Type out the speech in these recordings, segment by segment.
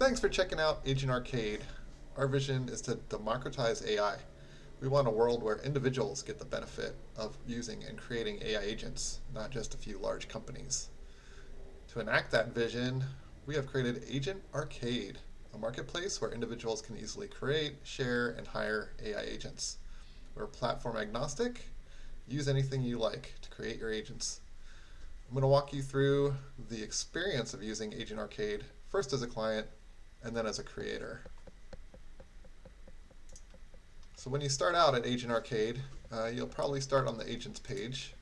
Thanks for checking out Agent Arcade. Our vision is to democratize AI. We want a world where individuals get the benefit of using and creating AI agents, not just a few large companies. To enact that vision, we have created Agent Arcade, a marketplace where individuals can easily create, share, and hire AI agents. We're platform agnostic. Use anything you like to create your agents. I'm going to walk you through the experience of using Agent Arcade, first as a client and then as a creator. So when you start out at Agent Arcade, you'll probably start on the agents page.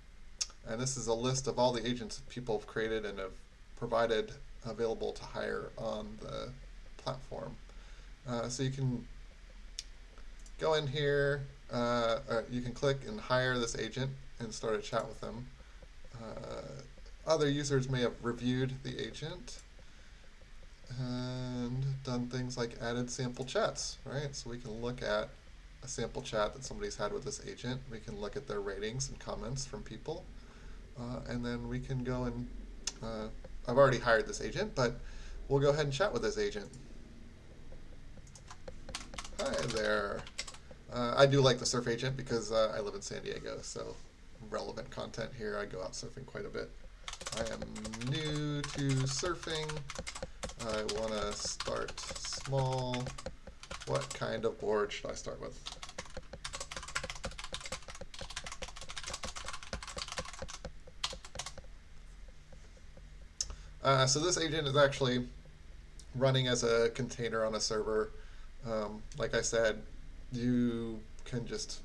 And this is a list of all the agents people have created and have provided available to hire on the platform. So you can go in here, or you can click and hire this agent and start a chat with them. Other users may have reviewed the agent and done things like added sample chats, right? So we can look at a sample chat that somebody's had with this agent. We can look at their ratings and comments from people. And then we can go and, I've already hired this agent, but we'll go ahead and chat with this agent. Hi there. I do like the surf agent because I live in San Diego, so relevant content here. I go out surfing quite a bit. I am new to surfing. I want to start small. What kind of board should I start with? So this agent is actually running as a container on a server. Like I said, you can just,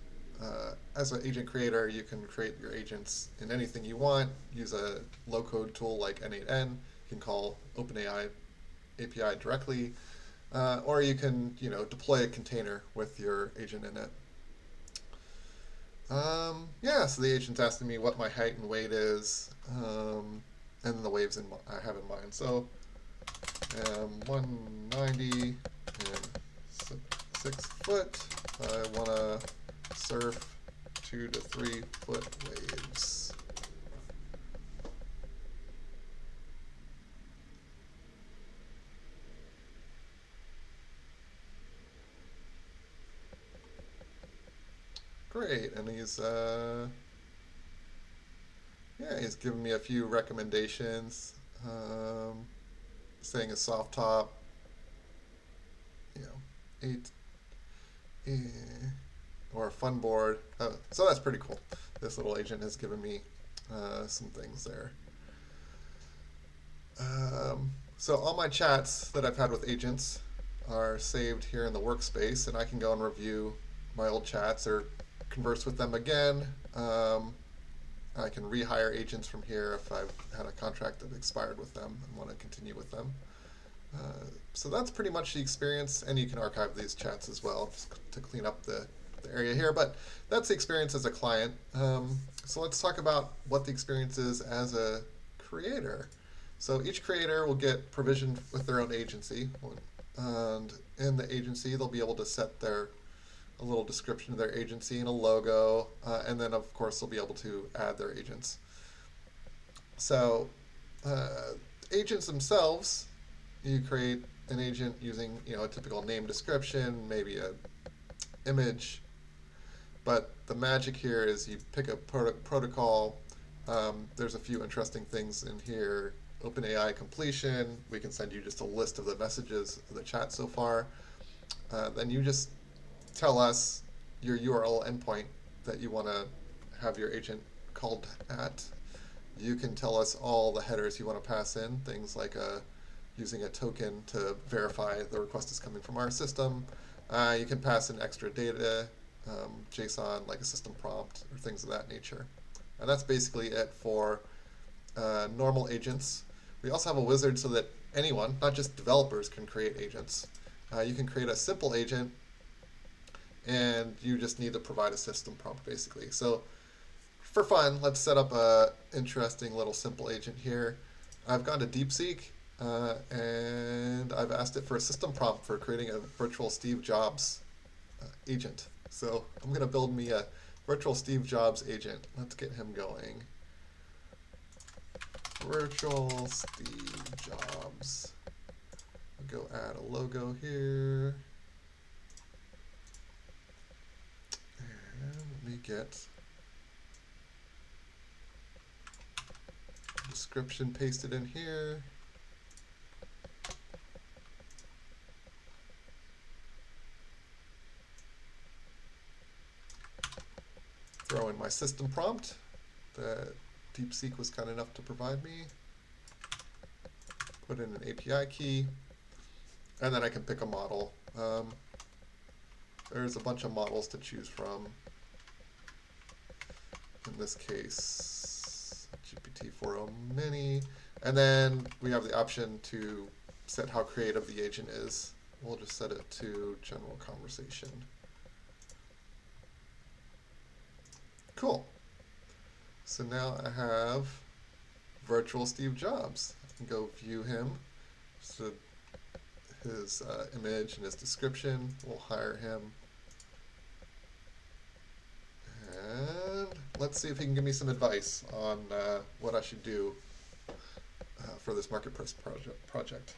as an agent creator, you can create your agents in anything you want. Use a low-code tool like N8N. You can call OpenAI API directly, or you can, deploy a container with your agent in it. Yeah, so the agent's asking me what my height and weight is, and the waves I have in mind. So, 190 and 6 foot. I want to surf 2 to 3 foot waves. Great, and he's giving me a few recommendations, saying a soft top, 8, or a fun board. So that's pretty cool. This little agent has given me some things there. So all my chats that I've had with agents are saved here in the workspace, and I can go and review my old chats or converse with them again. I can rehire agents from here if I've had a contract that expired with them and want to continue with them. So that's pretty much the experience, and you can archive these chats as well just to clean up the area here, but that's the experience as a client. So let's talk about what the experience is as a creator. So each creator will get provisioned with their own agency, and in the agency they'll be able to set a little description of their agency and a logo, and then of course they'll be able to add their agents. So agents themselves, you create an agent using a typical name description, maybe a image, but the magic here is you pick a protocol. There's a few interesting things in here. OpenAI completion, we can send you just a list of the messages of the chat so far. Then you just tell us your URL endpoint that you want to have your agent called at. You can tell us all the headers you want to pass in, things like using a token to verify the request is coming from our system. You can pass in extra data, JSON, like a system prompt, or things of that nature. And that's basically it for normal agents. We also have a wizard so that anyone, not just developers, can create agents. You can create a simple agent, and you just need to provide a system prompt, basically. So for fun, let's set up a interesting little simple agent here. I've gone to DeepSeek, and I've asked it for a system prompt for creating a virtual Steve Jobs agent. So I'm going to build me a virtual Steve Jobs agent. Let's get him going. Virtual Steve Jobs. I'll go add a logo here. And let me get description pasted in here. Throw in my system prompt that DeepSeek was kind enough to provide me. Put in an API key, and then I can pick a model. There's a bunch of models to choose from. In this case, GPT-4o Mini. And then we have the option to set how creative the agent is. We'll just set it to general conversation. Cool. So now I have virtual Steve Jobs. I can go view him. So his image and his description. We'll hire him. And let's see if he can give me some advice on what I should do for this marketplace project.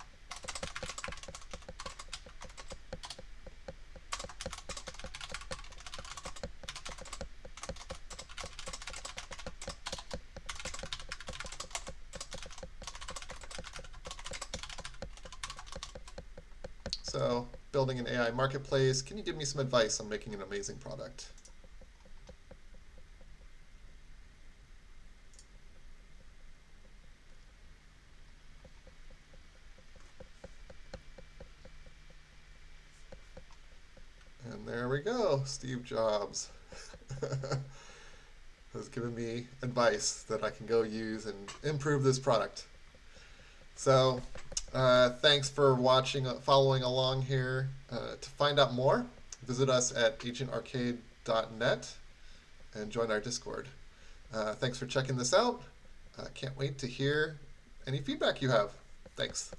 So, building an AI marketplace, can you give me some advice on making an amazing product? And there we go, Steve Jobs has given me advice that I can go use and improve this product. So, thanks for watching, following along here. To find out more, visit us at agentarcade.net and join our Discord. Thanks for checking this out. Can't wait to hear any feedback you have. Thanks.